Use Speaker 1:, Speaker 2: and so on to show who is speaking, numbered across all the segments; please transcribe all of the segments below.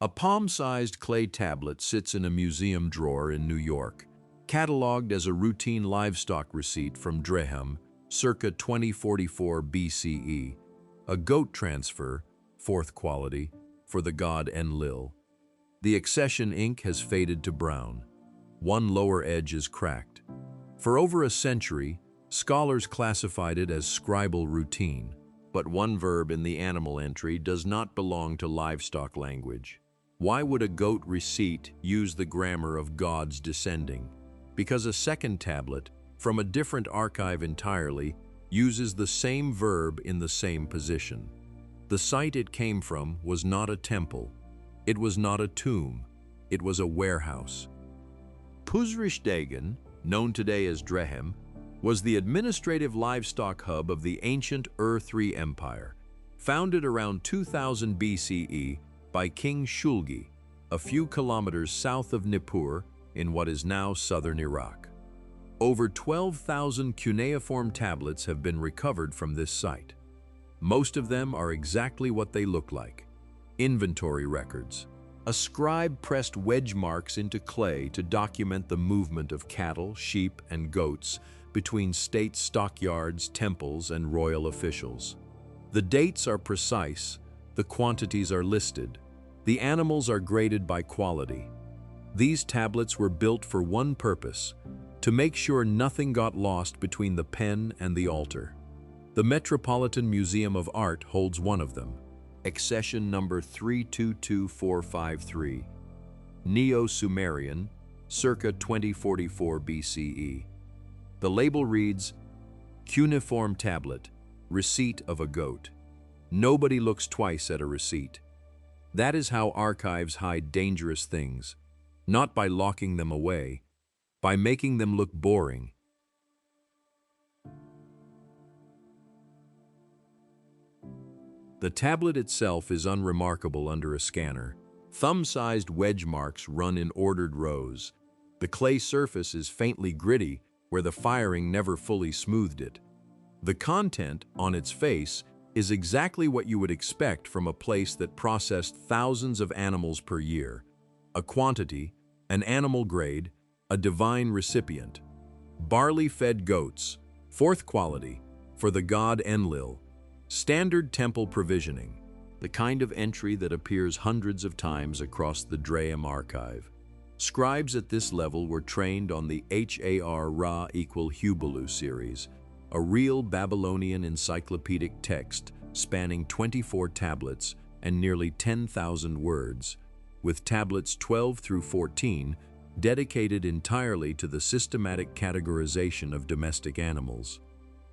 Speaker 1: A palm-sized clay tablet sits in a museum drawer in New York, catalogued as a routine livestock receipt from Drehem, circa 2044 BCE, a goat transfer, 4th quality, for the god Enlil. The Accession ink has faded to brown. One lower edge is cracked. For over a century, scholars classified it as scribal routine, but one verb in the animal entry does not belong to livestock language. Why would a goat receipt use the grammar of gods descending? Because a second tablet, from a different archive entirely, uses the same verb in the same position. The site it came from was not a temple. It was not a tomb. It was a warehouse. Puzrish-Dagan, known today as Drehem, was the administrative livestock hub of the ancient Ur III Empire, founded around 2000 BCE by King Shulgi, a few kilometers south of Nippur in what is now southern Iraq. Over 12,000 cuneiform tablets have been recovered from this site. Most of them are exactly what they look like: inventory records. A scribe pressed wedge marks into clay to document the movement of cattle, sheep, and goats between state stockyards, temples, and royal officials. The dates are precise, the quantities are listed, the animals are graded by quality. These tablets were built for one purpose: to make sure nothing got lost between the pen and the altar. The Metropolitan Museum of Art holds one of them, Accession number 322453, Neo-Sumerian, circa 2044 BCE. The label reads, "Cuneiform tablet, receipt of a goat." Nobody looks twice at a receipt. That is how archives hide dangerous things, not by locking them away, by making them look boring. The tablet itself is unremarkable under a scanner. Thumb-sized wedge marks run in ordered rows. The clay surface is faintly gritty where the firing never fully smoothed it. The content, on its face, is exactly what you would expect from a place that processed thousands of animals per year: a quantity, an animal grade, a divine recipient. Barley-fed goats, 4th quality, for the god Enlil. Standard temple provisioning, the kind of entry that appears hundreds of times across the Drehem archive. Scribes at this level were trained on the Har = Hubalu series, a real Babylonian encyclopedic text spanning 24 tablets and nearly 10,000 words, with tablets 12 through 14 dedicated entirely to the systematic categorization of domestic animals.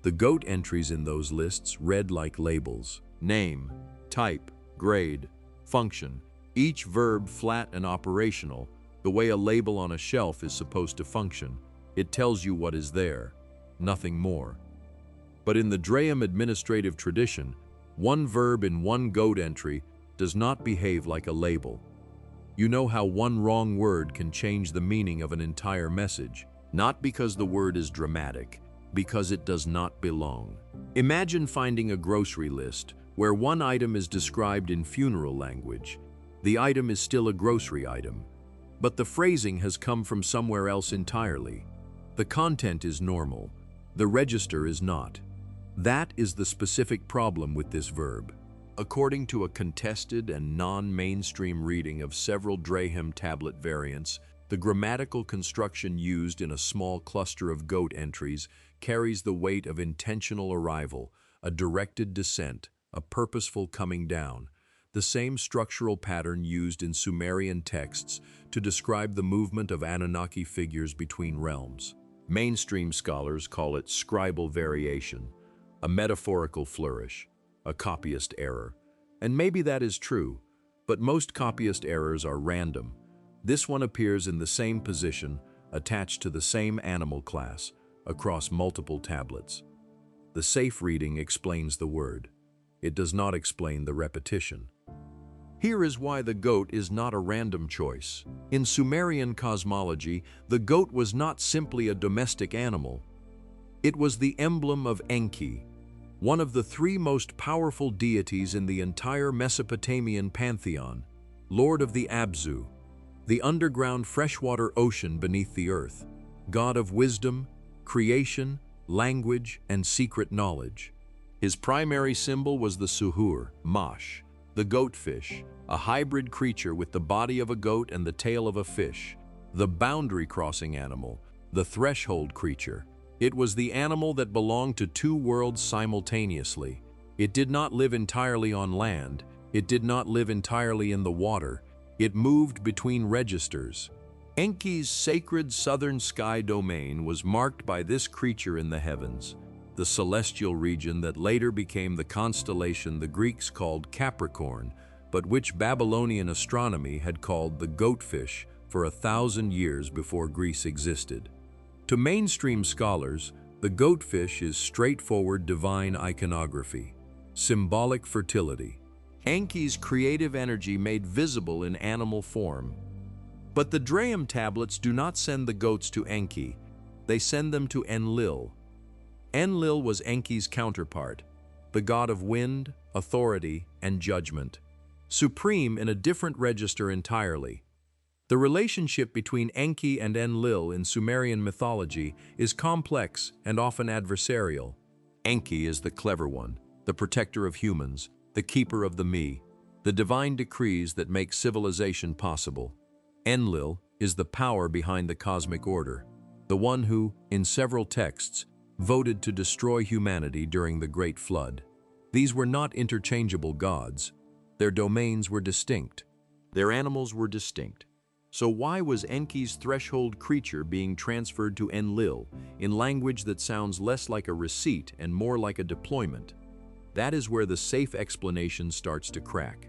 Speaker 1: The goat entries in those lists read like labels: name, type, grade, function, each verb flat and operational, the way a label on a shelf is supposed to function. It tells you what is there, nothing more. But in the Drehem administrative tradition, one verb in one goat entry does not behave like a label. You know how one wrong word can change the meaning of an entire message, not because the word is dramatic, because it does not belong. Imagine finding a grocery list where one item is described in funeral language. The item is still a grocery item, but the phrasing has come from somewhere else entirely. The content is normal, the register is not. That is the specific problem with this verb. According to a contested and non-mainstream reading of several Drehem tablet variants, the grammatical construction used in a small cluster of goat entries carries the weight of intentional arrival, a directed descent, a purposeful coming down, the same structural pattern used in Sumerian texts to describe the movement of Anunnaki figures between realms. Mainstream scholars call it scribal variation, a metaphorical flourish, a copyist error. And maybe that is true, but most copyist errors are random. This one appears in the same position, attached to the same animal class, across multiple tablets. The safe reading explains the word. It does not explain the repetition. Here is why the goat is not a random choice. In Sumerian cosmology, the goat was not simply a domestic animal. It was the emblem of Enki, one of the three most powerful deities in the entire Mesopotamian pantheon. Lord of the Abzu, the underground freshwater ocean beneath the earth, God of wisdom, creation, language, and secret knowledge. His primary symbol was the suhur, mash, the goatfish, a hybrid creature with the body of a goat and the tail of a fish, the boundary-crossing animal, the threshold creature. It was the animal that belonged to two worlds simultaneously. It did not live entirely on land. It did not live entirely in the water. It moved between registers. Enki's sacred southern sky domain was marked by this creature in the heavens, the celestial region that later became the constellation the Greeks called Capricorn, but which Babylonian astronomy had called the goatfish for 1,000 years before Greece existed. To mainstream scholars, the goatfish is straightforward divine iconography, symbolic fertility, Enki's creative energy made visible in animal form. But the Drehem tablets do not send the goats to Enki, they send them to Enlil. Enlil was Enki's counterpart, the god of wind, authority, and judgment, supreme in a different register entirely. The relationship between Enki and Enlil in Sumerian mythology is complex and often adversarial. Enki is the clever one, the protector of humans, the keeper of the me, the divine decrees that make civilization possible. Enlil is the power behind the cosmic order, the one who, in several texts, voted to destroy humanity during the Great Flood. These were not interchangeable gods. Their domains were distinct. Their animals were distinct. So why was Enki's threshold creature being transferred to Enlil in language that sounds less like a receipt and more like a deployment? That is where the safe explanation starts to crack.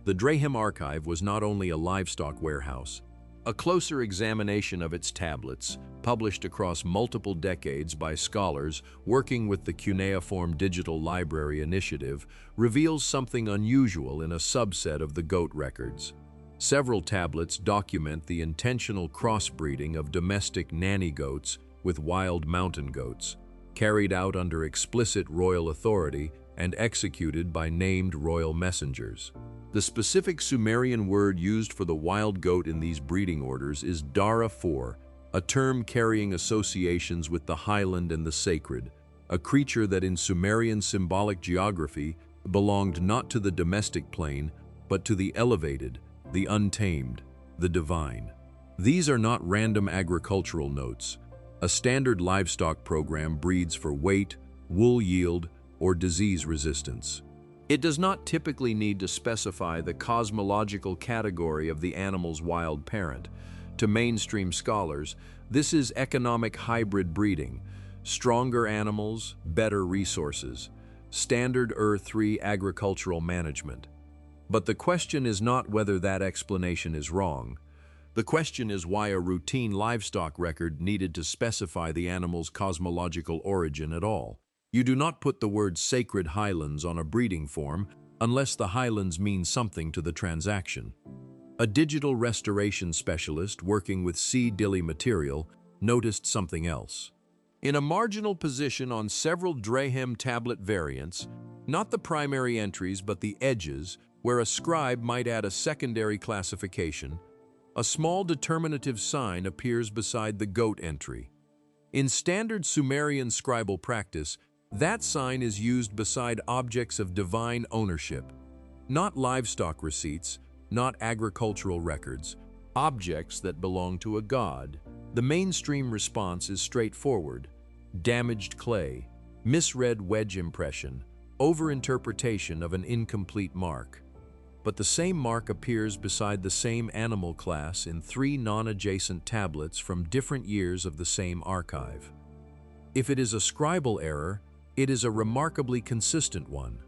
Speaker 1: The Drehem archive was not only a livestock warehouse. A closer examination of its tablets, published across multiple decades by scholars working with the Cuneiform Digital Library Initiative, reveals something unusual in a subset of the goat records. Several tablets document the intentional crossbreeding of domestic nanny goats with wild mountain goats, carried out under explicit royal authority and executed by named royal messengers. The specific Sumerian word used for the wild goat in these breeding orders is dara-4, a term carrying associations with the highland and the sacred, a creature that in Sumerian symbolic geography belonged not to the domestic plane, but to the elevated, the untamed, the divine. These are not random agricultural notes. A standard livestock program breeds for weight, wool yield, or disease resistance. It does not typically need to specify the cosmological category of the animal's wild parent. To mainstream scholars, this is economic hybrid breeding, stronger animals, better resources, standard Ur-3 agricultural management. But the question is not whether that explanation is wrong. The question is why a routine livestock record needed to specify the animal's cosmological origin at all. You do not put the word sacred highlands on a breeding form unless the highlands mean something to the transaction. A digital restoration specialist working with sea-dilly material noticed something else. In a marginal position on several Drehem tablet variants, not the primary entries but the edges, where a scribe might add a secondary classification, a small determinative sign appears beside the goat entry. In standard Sumerian scribal practice, that sign is used beside objects of divine ownership, not livestock receipts, not agricultural records, objects that belong to a god. The mainstream response is straightforward: damaged clay, misread wedge impression, overinterpretation of an incomplete mark. But the same mark appears beside the same animal class in 3 non-adjacent tablets from different years of the same archive. If it is a scribal error, it is a remarkably consistent one.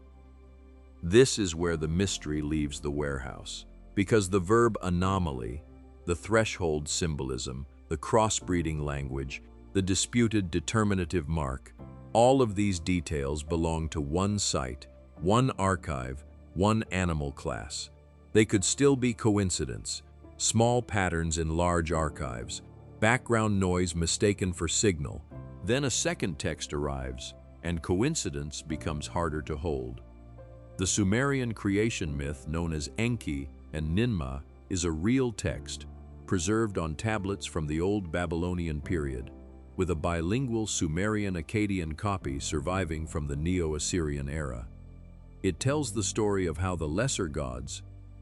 Speaker 1: This is where the mystery leaves the warehouse, because the verb anomaly, the threshold symbolism, the crossbreeding language, the disputed determinative mark, all of these details belong to one site, one archive, one animal class. They could still be coincidence, small patterns in large archives, background noise mistaken for signal. Then a second text arrives, and coincidence becomes harder to hold. The Sumerian creation myth known as Enki and Ninma is a real text, preserved on tablets from the Old Babylonian period, with a bilingual Sumerian-Akkadian copy surviving from the Neo-Assyrian era. It tells the story of how the lesser gods,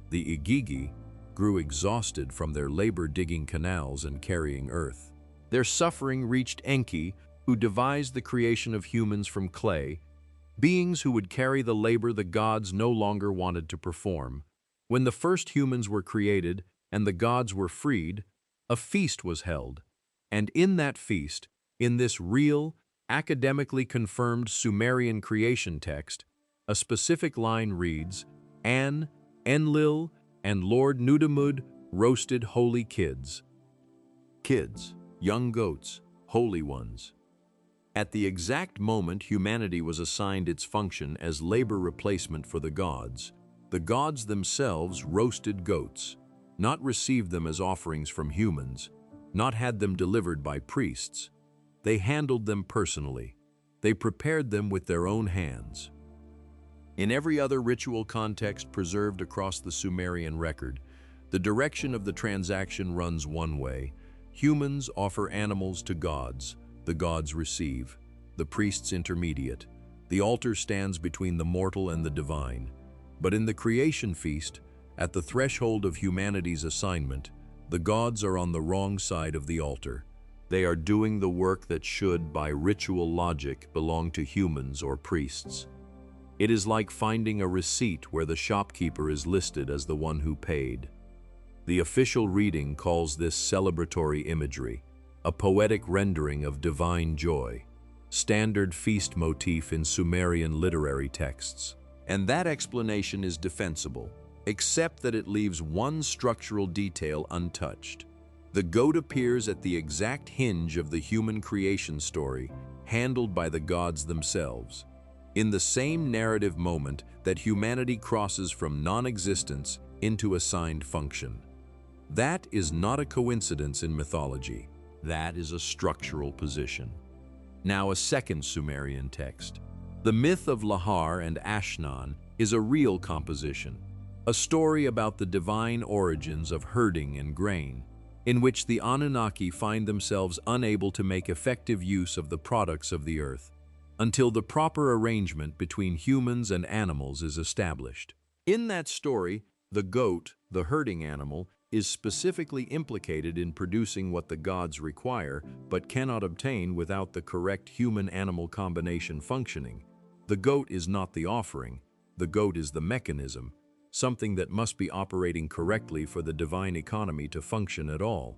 Speaker 1: the Igigi, grew exhausted from their labor digging canals and carrying earth. Their suffering reached Enki, who devised the creation of humans from clay, beings who would carry the labor the gods no longer wanted to perform. When the first humans were created and the gods were freed, a feast was held. And in that feast, in this real, academically confirmed Sumerian creation text, a specific line reads, Enlil and Lord Nudimmud roasted holy kids. Kids, young goats, holy ones. At the exact moment humanity was assigned its function as labor replacement for the gods themselves roasted goats, not received them as offerings from humans, not had them delivered by priests. They handled them personally. They prepared them with their own hands. In every other ritual context preserved across the Sumerian record, the direction of the transaction runs one way. Humans offer animals to gods, the gods receive, the priests intermediate. The altar stands between the mortal and the divine. But in the creation feast, at the threshold of humanity's assignment, the gods are on the wrong side of the altar. They are doing the work that should, by ritual logic, belong to humans or priests. It is like finding a receipt where the shopkeeper is listed as the one who paid. The official reading calls this celebratory imagery, a poetic rendering of divine joy, standard feast motif in Sumerian literary texts. And that explanation is defensible, except that it leaves one structural detail untouched. The goat appears at the exact hinge of the human creation story, handled by the gods themselves, in the same narrative moment that humanity crosses from non-existence into assigned function. That is not a coincidence in mythology. That is a structural position. Now a second Sumerian text. The myth of Lahar and Ashnan is a real composition, a story about the divine origins of herding and grain, in which the Anunnaki find themselves unable to make effective use of the products of the earth, until the proper arrangement between humans and animals is established. In that story, the goat, the herding animal, is specifically implicated in producing what the gods require but cannot obtain without the correct human-animal combination functioning. The goat is not the offering, the goat is the mechanism, something that must be operating correctly for the divine economy to function at all.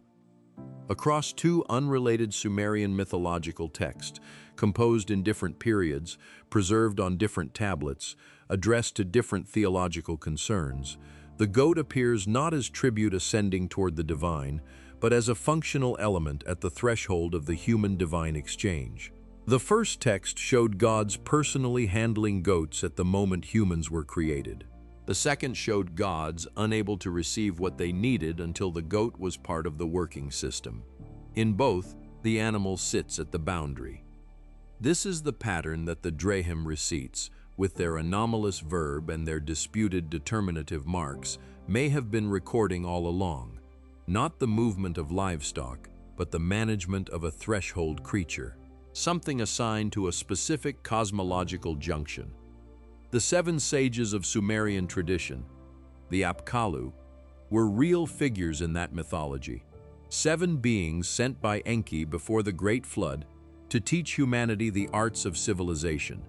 Speaker 1: Across two unrelated Sumerian mythological texts, composed in different periods, preserved on different tablets, addressed to different theological concerns, the goat appears not as tribute ascending toward the divine, but as a functional element at the threshold of the human-divine exchange. The first text showed gods personally handling goats at the moment humans were created. The second showed gods unable to receive what they needed until the goat was part of the working system. In both, the animal sits at the boundary. This is the pattern that the Drehem receipts, with their anomalous verb and their disputed determinative marks, may have been recording all along. Not the movement of livestock, but the management of a threshold creature, something assigned to a specific cosmological junction. The seven sages of Sumerian tradition, the Apkallu, were real figures in that mythology, seven beings sent by Enki before the Great Flood to teach humanity the arts of civilization.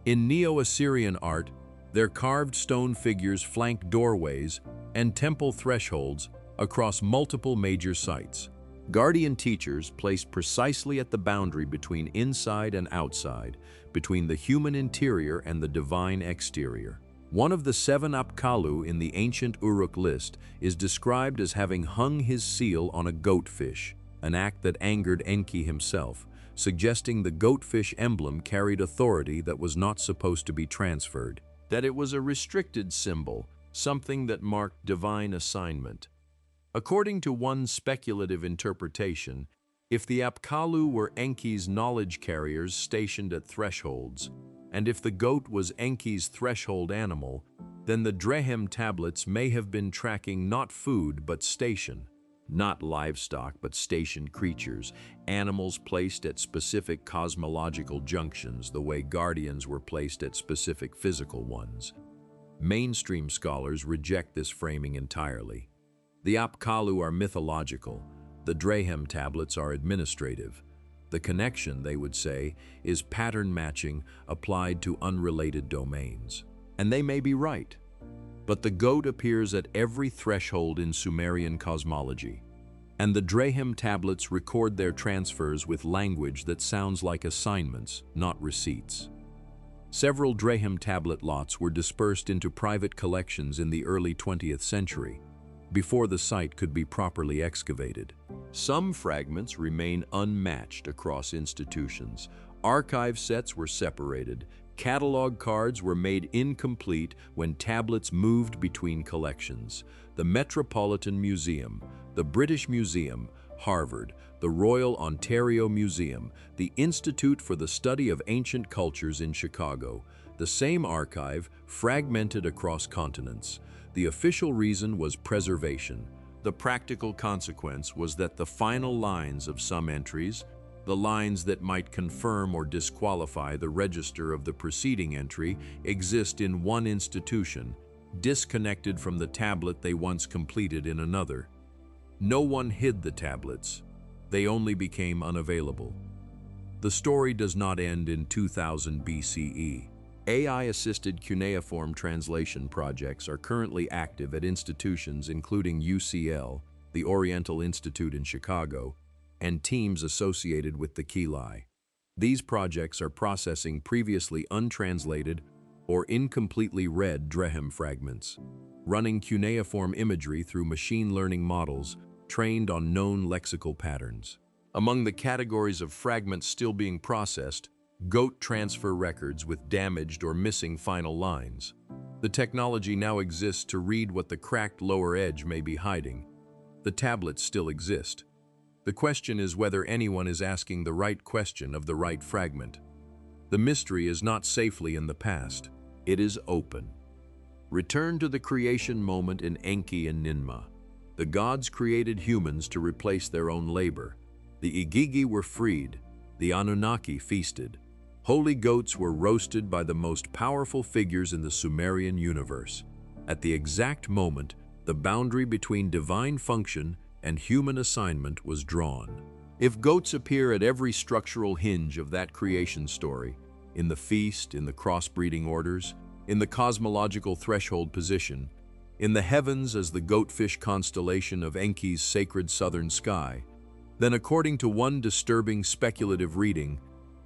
Speaker 1: In Neo-Assyrian art, their carved stone figures flank doorways and temple thresholds across multiple major sites. Guardian teachers placed precisely at the boundary between inside and outside, between the human interior and the divine exterior. One of the seven Apkallu in the ancient Uruk list is described as having hung his seal on a goatfish, an act that angered Enki himself, suggesting the goatfish emblem carried authority that was not supposed to be transferred, that it was a restricted symbol, something that marked divine assignment. According to one speculative interpretation, if the Apkallu were Enki's knowledge carriers stationed at thresholds, and if the goat was Enki's threshold animal, then the Drehem tablets may have been tracking not food but station, not livestock but station creatures, animals placed at specific cosmological junctions the way guardians were placed at specific physical ones. Mainstream scholars reject this framing entirely. The Apkallu are mythological, the Drehem tablets are administrative. The connection, they would say, is pattern matching applied to unrelated domains. And they may be right. But the goat appears at every threshold in Sumerian cosmology. And the Drehem tablets record their transfers with language that sounds like assignments, not receipts. Several Drehem tablet lots were dispersed into private collections in the early 20th century, before the site could be properly excavated. Some fragments remain unmatched across institutions. Archive sets were separated. Catalog cards were made incomplete when tablets moved between collections. The Metropolitan Museum, the British Museum, Harvard, the Royal Ontario Museum, the Institute for the Study of Ancient Cultures in Chicago, the same archive fragmented across continents. The official reason was preservation. The practical consequence was that the final lines of some entries, the lines that might confirm or disqualify the register of the preceding entry, exist in one institution, disconnected from the tablet they once completed in another. No one hid the tablets. They only became unavailable. The story does not end in 2000 BCE. AI-assisted cuneiform translation projects are currently active at institutions including UCL, the Oriental Institute in Chicago, and teams associated with the Kili. These projects are processing previously untranslated or incompletely read Drehem fragments, running cuneiform imagery through machine learning models trained on known lexical patterns. Among the categories of fragments still being processed, goat transfer records with damaged or missing final lines. The technology now exists to read what the cracked lower edge may be hiding. The tablets still exist. The question is whether anyone is asking the right question of the right fragment. The mystery is not safely in the past. It is open. Return to the creation moment in Enki and Ninmah. The gods created humans to replace their own labor. The Igigi were freed. The Anunnaki feasted. Holy goats were roasted by the most powerful figures in the Sumerian universe. At the exact moment, the boundary between divine function and human assignment was drawn. If goats appear at every structural hinge of that creation story, in the feast, in the crossbreeding orders, in the cosmological threshold position, in the heavens as the goatfish constellation of Enki's sacred southern sky, then according to one disturbing speculative reading,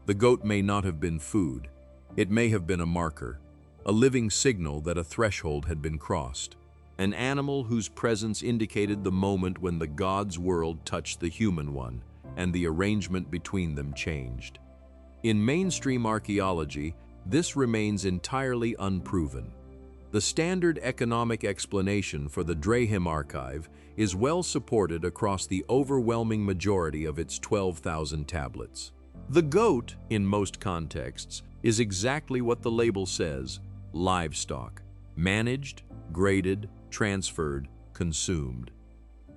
Speaker 1: the goat may not have been food. It may have been a marker, a living signal that a threshold had been crossed, an animal whose presence indicated the moment when the god's world touched the human one, and the arrangement between them changed. In mainstream archaeology, this remains entirely unproven. The standard economic explanation for the Drehem archive is well supported across the overwhelming majority of its 12,000 tablets. The goat, in most contexts, is exactly what the label says: livestock, managed, graded, transferred, consumed.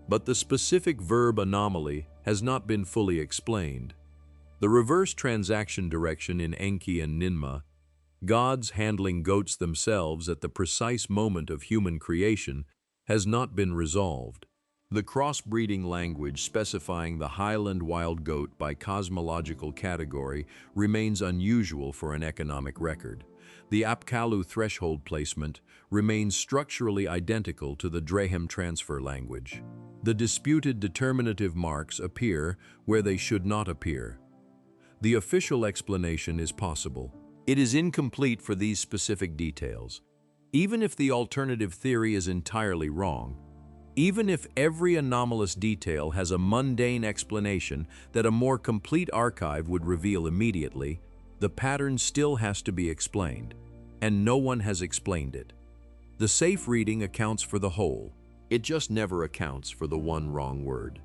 Speaker 1: But the specific verb anomaly has not been fully explained. The reverse transaction direction in Enki and Ninmah, gods handling goats themselves at the precise moment of human creation, has not been resolved. The crossbreeding language specifying the highland wild goat by cosmological category remains unusual for an economic record. The Apkallu threshold placement remains structurally identical to the Drehem transfer language. The disputed determinative marks appear where they should not appear. The official explanation is possible. It is incomplete for these specific details. Even if the alternative theory is entirely wrong, even if every anomalous detail has a mundane explanation that a more complete archive would reveal immediately, the pattern still has to be explained, and no one has explained it. The safe reading accounts for the whole. It just never accounts for the one wrong word.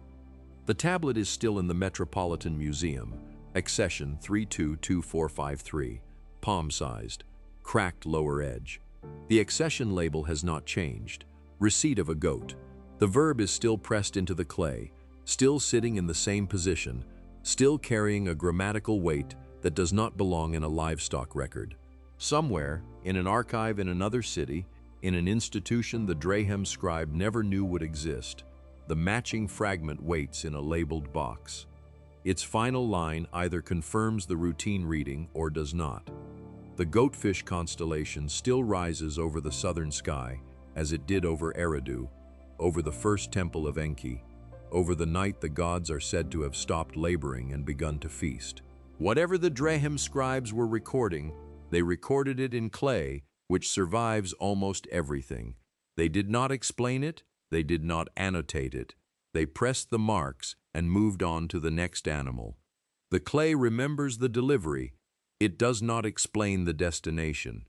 Speaker 1: The tablet is still in the Metropolitan Museum, Accession 322453, palm-sized, cracked lower edge, The accession label has not changed. Receipt of a goat. The verb is still pressed into the clay, still sitting in the same position, still carrying a grammatical weight that does not belong in a livestock record. Somewhere, in an archive in another city, in an institution the Drehem scribe never knew would exist, the matching fragment waits in a labeled box. Its final line either confirms the routine reading or does not. The goatfish constellation still rises over the southern sky, as it did over Eridu, over the first temple of Enki, over the night the gods are said to have stopped laboring and begun to feast. Whatever the Drehem scribes were recording, they recorded it in clay, which survives almost everything. They did not explain it, they did not annotate it. They pressed the marks and moved on to the next animal. The clay remembers the delivery. It does not explain the destination.